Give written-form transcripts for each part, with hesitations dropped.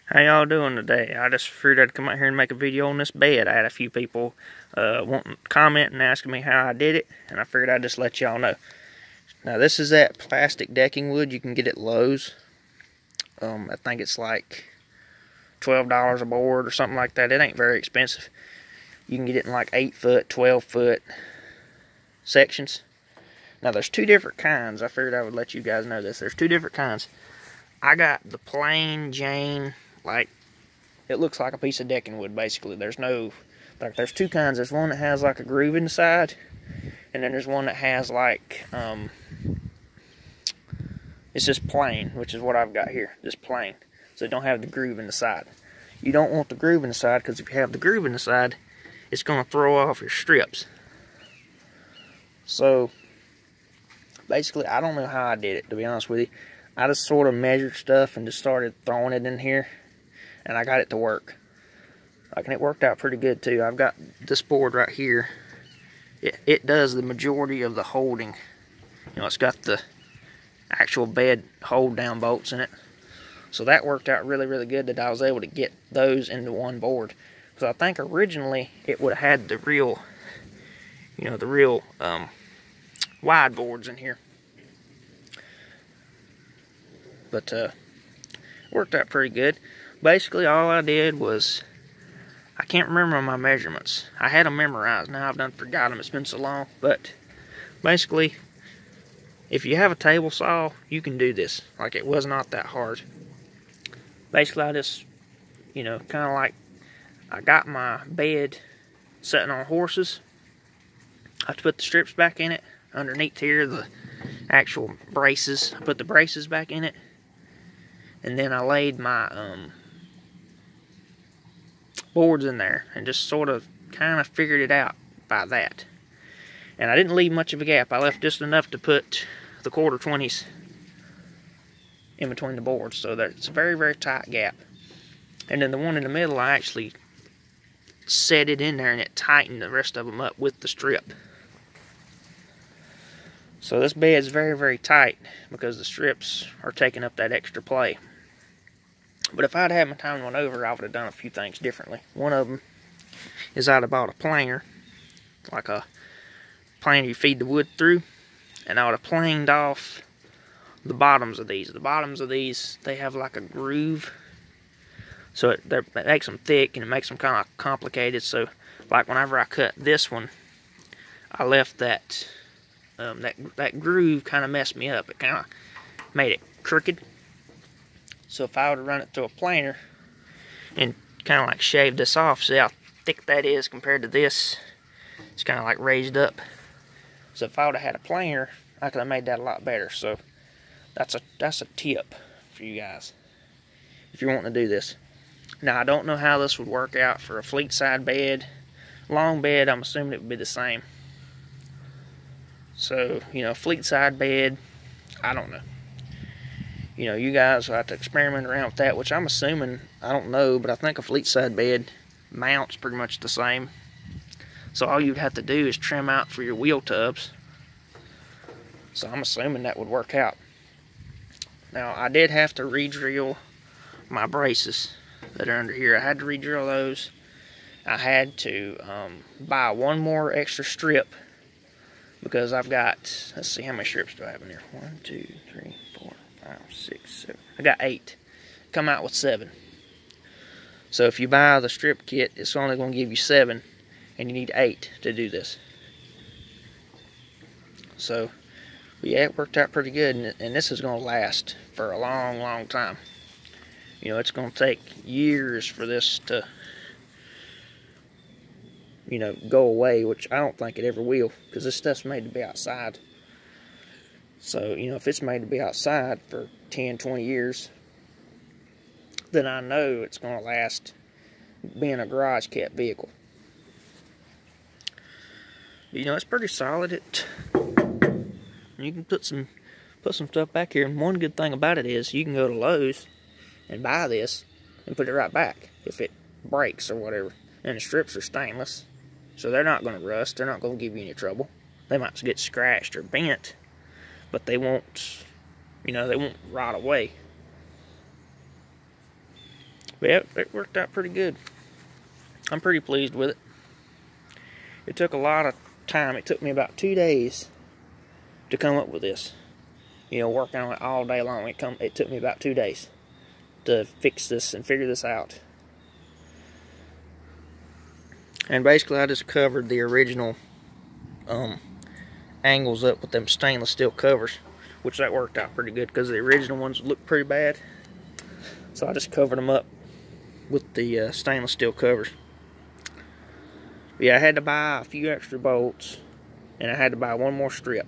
How y'all doing today? I just figured I'd come out here and make a video on this bed. I had a few people commenting and asking me how I did it, and I figured I'd just let y'all know. Now this is that plastic decking wood you can get at Lowe's. I think it's like $12 a board or something like that. It ain't very expensive. You can get it in like 8-foot, 12-foot sections. Now there's two different kinds. I figured I would let you guys know this. There's two different kinds. I got the plain Jane, like, it looks like a piece of decking wood, basically. There's no, like, there's two kinds. There's one that has, like, a groove in the side, and then there's one that has, like, it's just plain, which is what I've got here, just plain. So it don't have the groove in the side. You don't want the groove in the side, because if you have the groove in the side, it's going to throw off your strips. So, basically, I don't know how I did it, to be honest with you. I just sort of measured stuff and just started throwing it in here, and I got it to work. Like, and it worked out pretty good too. I've got this board right here. It does the majority of the holding. You know, it's got the actual bed hold down bolts in it. So that worked out really, really good that I was able to get those into one board. Because I think originally it would have had the real, you know, the real wide boards in here. But worked out pretty good. Basically, all I did was, I can't remember my measurements. I had them memorized. Now I've done forgot them. It's been so long. But basically, if you have a table saw, you can do this. Like, it was not that hard. Basically, I just, you know, kind of like, I got my bed sitting on horses. I put the strips back in it. Underneath here, the actual braces. I put the braces back in it. And then I laid my boards in there and just sort of kind of figured it out by that. And I didn't leave much of a gap. I left just enough to put the 1/4-20s in between the boards. So that it's a very, very tight gap. And then the one in the middle, I actually set it in there and it tightened the rest of them up with the strip. So this bed's very, very tight because the strips are taking up that extra play. But if I'd had my time went over, I would have done a few things differently. One of them is I'd have bought a planer, like a planer you feed the wood through, and I would have planed off the bottoms of these. The bottoms of these, they have like a groove, so it makes them thick and it makes them kind of complicated. So, like whenever I cut this one, I left that that groove kind of messed me up. It kind of made it crooked. So if I would have run it through a planer and kind of like shaved this off, see how thick that is compared to this, it's kind of like raised up. So if I would have had a planer, I could have made that a lot better. So that's a tip for you guys if you're wanting to do this. Now, I don't know how this would work out for a fleet side bed. Long bed, I'm assuming it would be the same. So, you know, fleet side bed, I don't know. You know, you guys will have to experiment around with that, which I'm assuming, I don't know, but I think a fleet side bed mounts pretty much the same. So all you'd have to do is trim out for your wheel tubs. So I'm assuming that would work out. Now, I did have to re-drill my braces that are under here. I had to re-drill those. I had to buy one more extra strip because I've got, let's see, how many strips do I have in here? 1, 2, 3, 4, 5, 6, 7. I got 8. Come out with 7. So if you buy the strip kit, it's only going to give you 7, and you need 8 to do this. So, yeah, it worked out pretty good, and this is going to last for a long, long time. You know, it's going to take years for this to, you know, go away, which I don't think it ever will, because this stuff's made to be outside. So, you know, if it's made to be outside for 10, 20 years, then I know it's going to last being a garage kept vehicle. You know, it's pretty solid. You can put some stuff back here, and one good thing about it is you can go to Lowe's and buy this and put it right back if it breaks or whatever. And the strips are stainless, so they're not going to rust. They're not going to give you any trouble. They might get scratched or bent, but they won't, you know, they won't rot away. But yeah, it worked out pretty good. I'm pretty pleased with it. It took a lot of time. It took me about 2 days to come up with this. You know, working on it all day long. It took me about 2 days to fix this and figure this out. And basically I just covered the original angles up with them stainless steel covers, which that worked out pretty good because the original ones looked pretty bad. So I just covered them up with the stainless steel covers. But yeah, I had to buy a few extra bolts and I had to buy one more strip.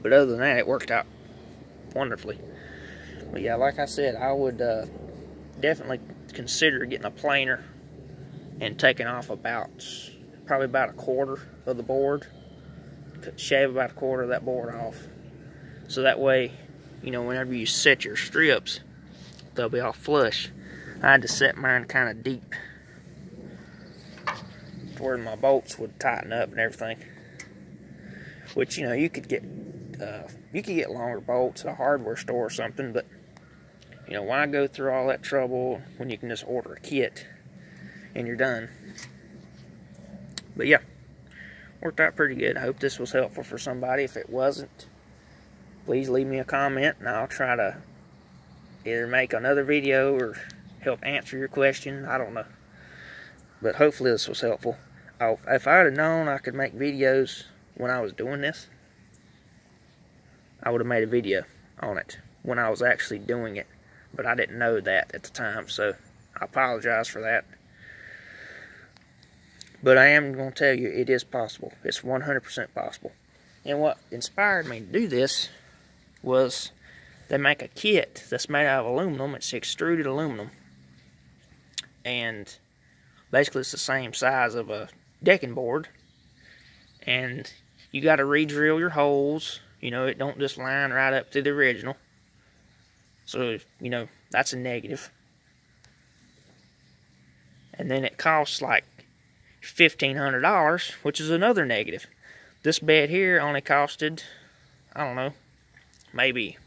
But other than that, it worked out wonderfully. But yeah, like I said, I would definitely consider getting a planer and taking off probably about a quarter of the board. Shave about a quarter of that board off. So that way, you know, whenever you set your strips, they'll be all flush. I had to set mine kind of deep to where my bolts would tighten up and everything. Which, you know, you could get longer bolts at a hardware store or something, but you know, why go through all that trouble when you can just order a kit and you're done? But yeah, worked out pretty good. I hope this was helpful for somebody. If it wasn't, please leave me a comment and I'll try to either make another video or help answer your question. I don't know. But hopefully this was helpful. If I had known I could make videos when I was doing this, I would have made a video on it when I was actually doing it. But I didn't know that at the time, so I apologize for that. But I am going to tell you, it is possible. It's 100% possible. And what inspired me to do this was they make a kit that's made out of aluminum. It's extruded aluminum. And basically it's the same size of a decking board. And you got to re-drill your holes. You know, it don't just line right up to the original. So, you know, that's a negative. And then it costs like $1,500, which is another negative. This bed here only costed, I don't know, maybe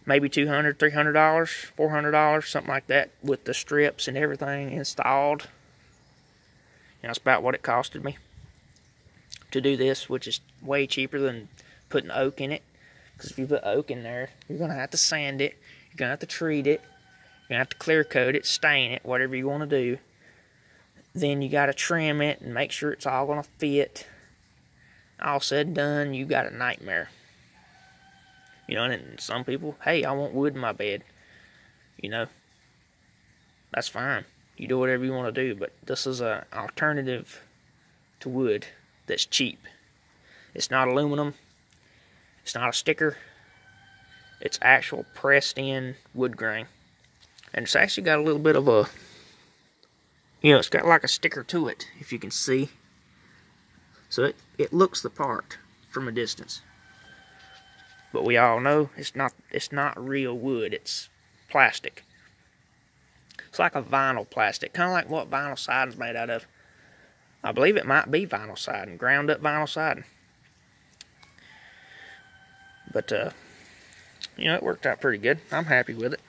$200, $300, $400, something like that, with the strips and everything installed. You know, that's about what it costed me to do this, which is way cheaper than putting oak in it. Because if you put oak in there, you're going to have to sand it, you're going to have to treat it, you're going to have to clear coat it, stain it, whatever you want to do. Then you got to trim it and make sure it's all going to fit. All said and done, you got a nightmare. You know, and some people, hey, I want wood in my bed. You know, that's fine. You do whatever you want to do, but this is an alternative to wood that's cheap. It's not aluminum. It's not a sticker. It's actual pressed in wood grain. And it's actually got a little bit of a, you know, it's got like a sticker to it, if you can see. So it looks the part from a distance. But we all know it's not real wood, it's plastic. It's like a vinyl plastic, kind of like what vinyl siding's made out of. I believe it might be vinyl siding, ground up vinyl siding. But, you know, it worked out pretty good. I'm happy with it.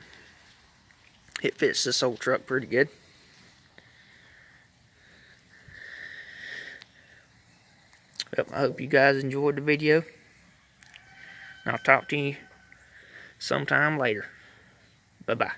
It fits this old truck pretty good. Well, I hope you guys enjoyed the video. I'll talk to you sometime later. Bye-bye.